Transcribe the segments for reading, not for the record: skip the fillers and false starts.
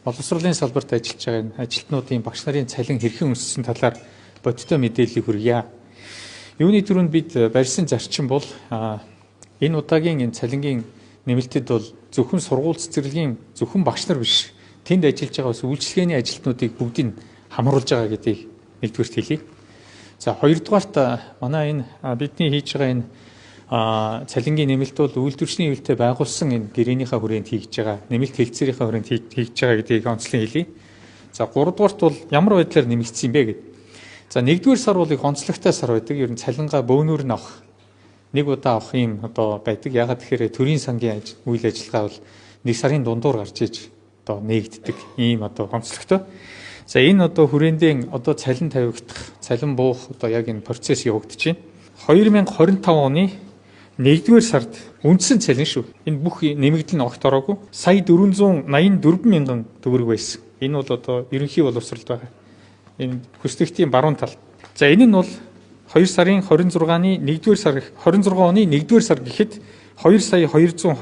боловсролын салбарт ажиллаж байгаа ажилтнуудын багш нарын цалин хэрхэн өссөн талаар бодиттой мэдээллийг хүргье. Юуны түрүүнд бид барьсан зарчим бол энэ удаагийн энэ цалингийн нэмэлтэд бол зөвхөн сургууль цэцэрлэгийн зөвхөн багш нар биш, тэнд ажиллаж байгаа бас үйлчлэгээний ажилтнуудыг бүгдийг хамруулж байгаа гэдгийг нэгдүгээрт хэлье. За хоёрдугаарт манай энэ бидний хийж байгаа энэ цалингийн нэмэлт бол үйлдвэрчний хэвлэлтэй байгуулсан энэ гэрээнийхээ хүрээнд хийж байгаа, нэмэлт хэлцээрийнхээ хүрээнд хийж байгаа гэдгийг онцлон хэлье. За гуравдугаарт бол ямар байдлаар нэмэгдсэн юм бэ гэдэг. За нэгдүгээр сар бол их онцлогтой сар байдаг. Ер нь цалингаа бөөнөр нь авах, нэг удаа авах юм одоо байдаг. Ягаад гэхээр төрийн сангийн үйл ажиллагаа бол нэг сарын дундуур гарч иж одоо нээгддэг ийм одоо онцлогтой. За энэ одоо хүрээндээ одоо цалин тавигдах, цалин буух одоо яг энэ процесс явагдаж байна. 2025 оны 1-р сард үндсэн цалин шүү. Энэ бүх нэмэгдэл нь огт ороогүй. Сая 484 мянган төгрөг байсан. Энэ бол одоо ерөнхий боловсролд байгаа. Энэ хүсдэгтийн баруун тал. За энэ нь бол 2 сарын 26-ны 1-р сар 26 оны 1-р сар гэхэд 2 сая 226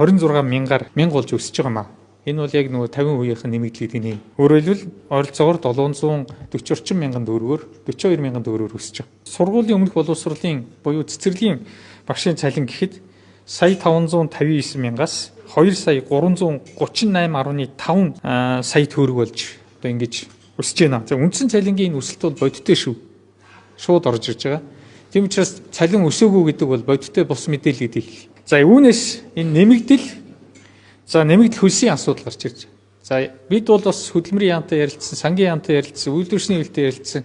мянгаар болж өсөж байгаа маа. Энэ бол яг нөгөө 50 үеийнхэн нэмэгдэл гэдэг нь. Өөрөөр хэлбэл ойролцоогоор 740 орчим мянган төгрөгөөр 42 мянган төгрөгөөр өсөж байгаа. Сургуулийн өмнөх боловсролын буюу цэцэрлэгийн багшийн цалин гэхэд сая 559 мянгаас 2 сая 338.5 сая төгрөг болж одоо ингэж өсөж байна. За үндсэн цалингийн өсөлт бол бодиттой шүү. Шууд орж ирж байгаа. Тийм учраас цалин өсөөгүй гэдэг бол бодиттой бус мэдээлэл гэдэг хэлье. За үүнээс энэ нэмэгдэл хөлсийн асуудал гарч ирж байна. За бид бол бас хөдөлмөрийн яамтай ярилцсан, сангийн яамтай ярилцсан, үйлдвэрчний хөвлөлтэй ярилцсан.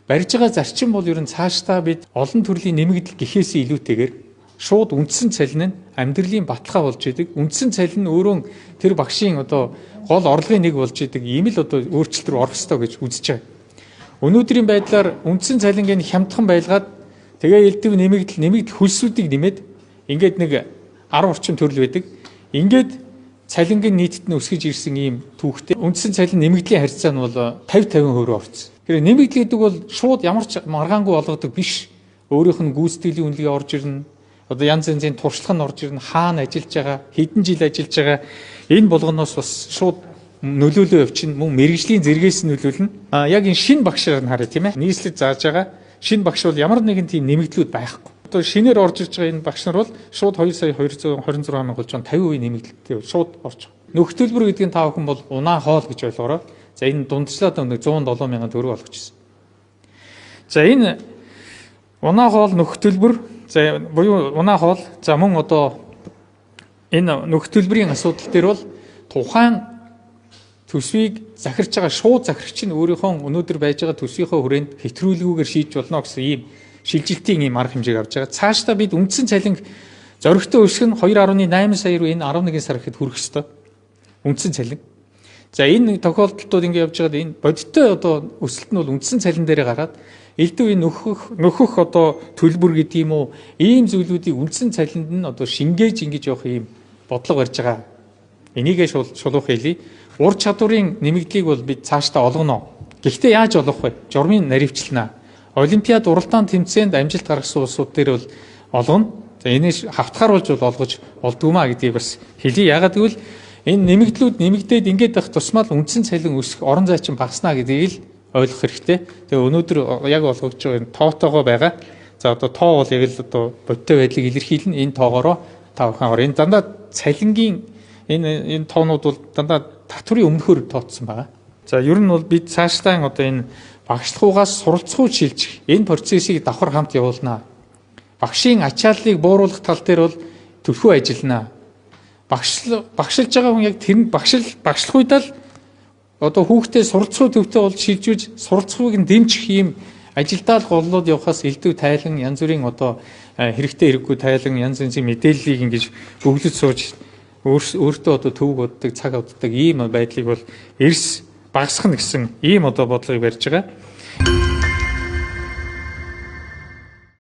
Барьж байгаа зарчим бол ер нь цаашдаа бид олон төрлийн нэмэгдэл гэхээс илүүтэйгээр шууд үндсэн цалин нь амьдралын баталгаа болж идэг. Үндсэн цалин нь өөрөө тэр багшийн одоо гол орлогын нэг болж идэг. Ийм л одоо өөрчлөлт рүү орох ёстой гэж үзэж байгаа. Өнөөдрийн байдлаар үндсэн цалингийн хямдхан байлгаад тэгээ элдв нэмэгдэл хөлсүүдийг нэмээд ингээд нэг 10 орчим төрөл байдаг. Ингээд цалингийн нийтэд нь өсгөж ирсэн ийм түүхтэй. Үндсэн цалин нэмэгдлийн харьцаа нь бол 50% орцсон. Тэгэхээр нэмэгдэл гэдэг бол шууд ямар ч маргаангүй болгодог биш. Өөрийнх нь гүйцэтгэлийн үнэлгээ орж ирнэ. Одоо янз янзын туршлага нь орж ирнэ. Хаана ажиллаж байгаа, хэдэн жил ажиллаж байгаа. Энэ болгоноос бас шууд нөлөөлөө явчихна. Мөн мэрэгжлийн зэрэгээс нөлөөлнө. Яг энэ шинэ багшаар нь харъя тийм ээ. Нийслэл зааж байгаа шинэ багш бол ямар нэгэн тийм нэмэгдлүүд байхгүй. Одоо шинээр орж ирж байгаа энэ багш нар бол шууд 2 сая 226 мянга болж 50% нэмэгдэлтэй шууд орж байгаа. Нөхөх төлбөр гэдэг нь та бүхэн бол унаа хоол гэж ойлгоорой. За энэ дундчлаад 107 мянган төгрөг олгочихсон. За энэ унаа хоол нөхөх төлбөр за буюу унаа хоол за мөн одоо энэ нөхөх төлбөрийн асуудал дээр бол тухайн төсвийг захирч байгаа шууд захирагч нь өөрийнхөө өнөөдөр байж байгаа төсвийнхөө хүрээнд хэтрүүлгүүгээр шийдэж болно гэсэн ийм шилжилтийн ийм арга хэмжээг авч байгаа. Цаашдаа бид үндсэн цалин зоригтой өсөх нь 2.8 сая руу энэ 11 сар гэхэд хүрэх ёстой. Үндсэн цалин. За энэ тохиолдолтууд ингэ явж байгаад энэ бодиттой одоо өсөлт нь бол үндсэн цалин дээр гараад элдв энэ нөхөх одоо төлбөр гэдэг юм уу ийм зүйлүүдийг үндсэн цалинд нь одоо шингээж ингэж явах ийм бодлого барьж байгаа. Энийгээ шулуух хэлий. Ур чадварын нэмэгдлийг бол бид цаашдаа олгоно. Гэхдээ яаж олох вэ? Журмын наривчлнаа. Олимпиад уралдаан тэмцээнд амжилт гаргасан улсууд дээр бол олгоно. За энийг хавтгааруулж бол олгож болдгоомаа гэдгийг бас хэлий. Ягаад гэвэл энэ нэмэгдлүүд нэмэгдээд ингээд байх тусмал үндсэн цалин өсөх орон зайчин багаснаа гэдгийг л ойлгох хэрэгтэй. Тэгээ өнөөдөр яг олгож байгаа тоотойгоо байгаа. За одоо тоо бол яг л одоо бодиттой байдлыг илэрхийлнэ. Энэ тоогоороо та бүхэн энэ дандаа цалингийн энэ тоонууд бол дандаа татврын өмнөхөр тооцсон байгаа. За ер нь бол бид цаашдаа одоо энэ багшлахуугаас суралцахуй шилжих энэ процессыг давхар хамт явуулнаа. Багшийн ачааллыг бууруулах тал дээр бол төлхөө ажилланаа. Багшилж байгаа хүн яг тэр багшлах үедээ л одоо хүүхдээ суралцахуй төвтэй бол шилжүүлж суралцахуйг нь дэмжих ийм ажилдаа л голлоод явахаас элдв тайлан янз бүрийн одоо хэрэгтэй хэрэггүй тайлан янз янзын мэдээллийг ингэж бөглөж сууж өөртөө одоо төвөг боддог цаг авддаг ийм байдлыг бол эрс багасгах гэсэн ийм одоо бодлогыг барьж байгаа.